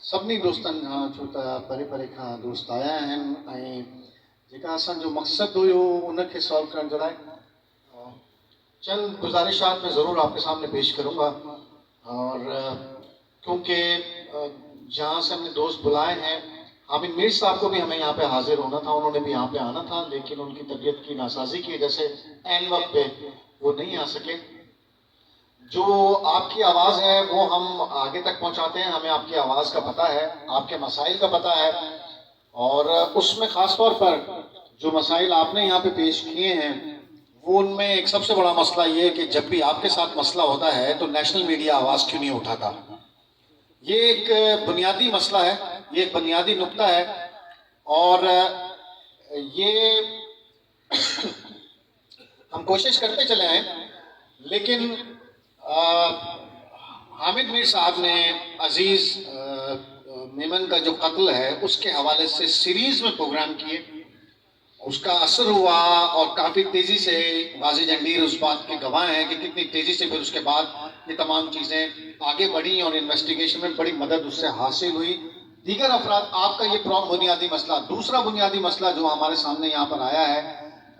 सभिनी दोस्तनि खां, छो त परे परे खां दोस्त आया आहिनि ऐं जेका असांजो मक़सदु हुयो उनखे सॉल्व करण जे लाइ चंद गुजारिशात में ज़रूर आपके सामने पेश करूँगा। और क्योंकि जहाँ से हमने दोस्त बुलाए हैं, हामिद मीर साहब को भी हमें यहाँ पे हाजिर होना था, उन्होंने भी यहाँ पे आना था, लेकिन उनकी तबीयत की नासाजी की वजह से ऐन वक्त पे वो नहीं आ सके। जो आपकी आवाज़ है वो हम आगे तक पहुँचाते हैं, हमें आपकी आवाज़ का पता है, आपके मसाइल का पता है, और उसमें ख़ास तौर पर जो मसाइल आपने यहाँ पे पेश किए हैं वो उनमें एक सबसे बड़ा मसला ये है कि जब भी आपके साथ मसला होता है तो नेशनल मीडिया आवाज़ क्यों नहीं उठाता। ये एक बुनियादी मसला है, ये एक बुनियादी नुक्ता है, और ये हम कोशिश करते चले आए, लेकिन हामिद मीर साहब ने अजीज़ मेमन का जो कत्ल है उसके हवाले से सीरीज़ में प्रोग्राम किए, उसका असर हुआ और काफ़ी तेज़ी से गाजी जंडीर उस बात के गवाह हैं कि कितनी तेज़ी से फिर उसके बाद ये तमाम चीज़ें आगे बढ़ी और इन्वेस्टिगेशन में बड़ी मदद उससे हासिल हुई। दीगर अफराद, आपका ये बुनियादी मसला। दूसरा बुनियादी मसला जो हमारे सामने यहाँ पर आया है,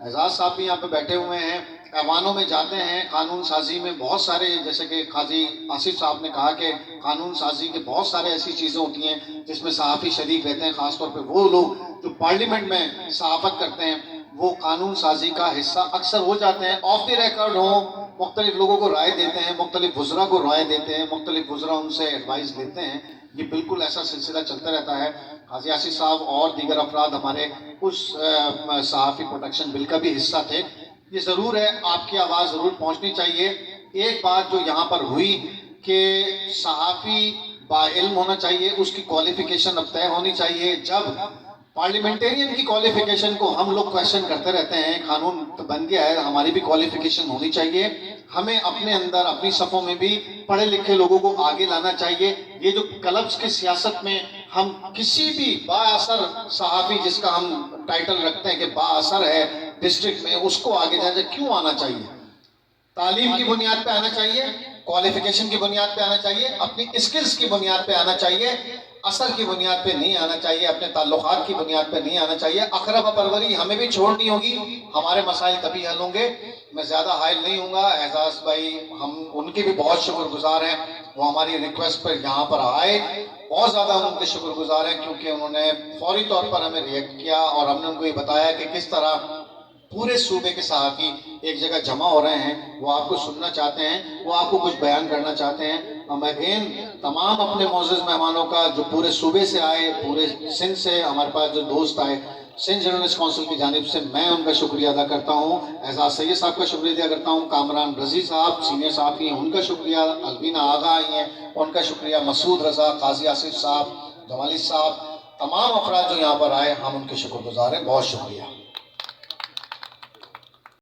एजाज साहब भी यहाँ पे बैठे हुए हैं, ऐवानों में जाते हैं, कानून साजी में बहुत सारे, जैसे कि काजी आसिफ साहब ने कहा कि कानून साजी के बहुत सारे ऐसी चीज़ें होती हैं जिसमें सहाफ़ी शरीक रहते हैं, ख़ासतौर पे वो लोग जो पार्लियामेंट में सहाफ़त करते हैं वो कानून साजी का हिस्सा अक्सर हो जाते हैं। ऑफ द रिकॉर्ड हो, मुख्तलिफ लोगों को राय देते हैं, मुख्तलिफ वज़रा को राय देते हैं, मुख्तलिफ वज़रा उनसे एडवाइस लेते हैं। ये बिल्कुल ऐसा सिलसिला चलता रहता है। काजी आसिफ साहब और दीगर अफराद हमारे उस सहाफ़ी प्रोटेक्शन बिल का भी हिस्सा थे। ये ज़रूर है, आपकी आवाज़ ज़रूर पहुँचनी चाहिए। एक बात जो यहाँ पर हुई कि सहाफ़ी बाइल्म होना चाहिए, उसकी क्वालिफ़िकेशन अब तय होनी चाहिए। जब पार्लियामेंटेरियन की क्वालिफ़िकेशन को हम लोग क्वेश्चन करते रहते हैं, कानून तो बन गया है, हमारी भी क्वालिफ़िकेशन होनी चाहिए। हमें अपने अंदर, अपनी सफ़ों में भी पढ़े लिखे लोगों को आगे लाना चाहिए। ये जो क्लब्स की सियासत में हम किसी भी बाअसर सहाफ़ी, जिसका हम टाइटल रखते हैं कि बाअसर है डिस्ट्रिक्ट में, उसको आगे जाके क्यों आना चाहिए? तालीम की बुनियाद पे आना चाहिए, क्वालिफिकेशन की बुनियाद पे आना चाहिए, अपनी स्किल्स की बुनियाद पे आना चाहिए, असर की बुनियाद पे नहीं आना चाहिए, अपने ताल्लुकात की बुनियाद पे नहीं आना चाहिए। अकरब परवरी हमें भी छोड़नी होगी, हमारे मसाइल तभी हल होंगे। मैं ज़्यादा हाइल नहीं हूँगा। एजाज भाई, हम उनके भी बहुत शुक्रगुजार हैं, वो हमारी रिक्वेस्ट पर यहाँ पर आए, बहुत ज़्यादा हम उनके शुक्रगुजार हैं क्योंकि उन्होंने फौरी तौर पर हमें रिएक्ट किया और हमने उनको ये बताया कि किस तरह पूरे सूबे के सहाफ़ी एक जगह जमा हो रहे हैं, वो आपको सुनना चाहते हैं, वो आपको कुछ बयान करना चाहते हैं। हम अगेन तमाम अपने मोअज़्ज़ज़ मेहमानों का जो पूरे सूबे से आए, पूरे सिंध से हमारे पास जो दोस्त आए, सिंध जर्नलिस्ट काउंसिल की जानिब से मैं उनका शुक्रिया अदा करता हूँ। एजाज सैयद साहब का शुक्रिया अदा करता हूँ, कामरान रज़ी साहब सीनियर सहाफ़ी हैं, उनका शुक्रिया, अलबीना आगा आई हैं, उनका शुक्रिया, मसूद रज़ा, काजी आसिफ साहब, जमाली साहब, तमाम अफराद जो यहाँ पर आए, हम उनके शुक्रगुजार हैं। बहुत शुक्रिया।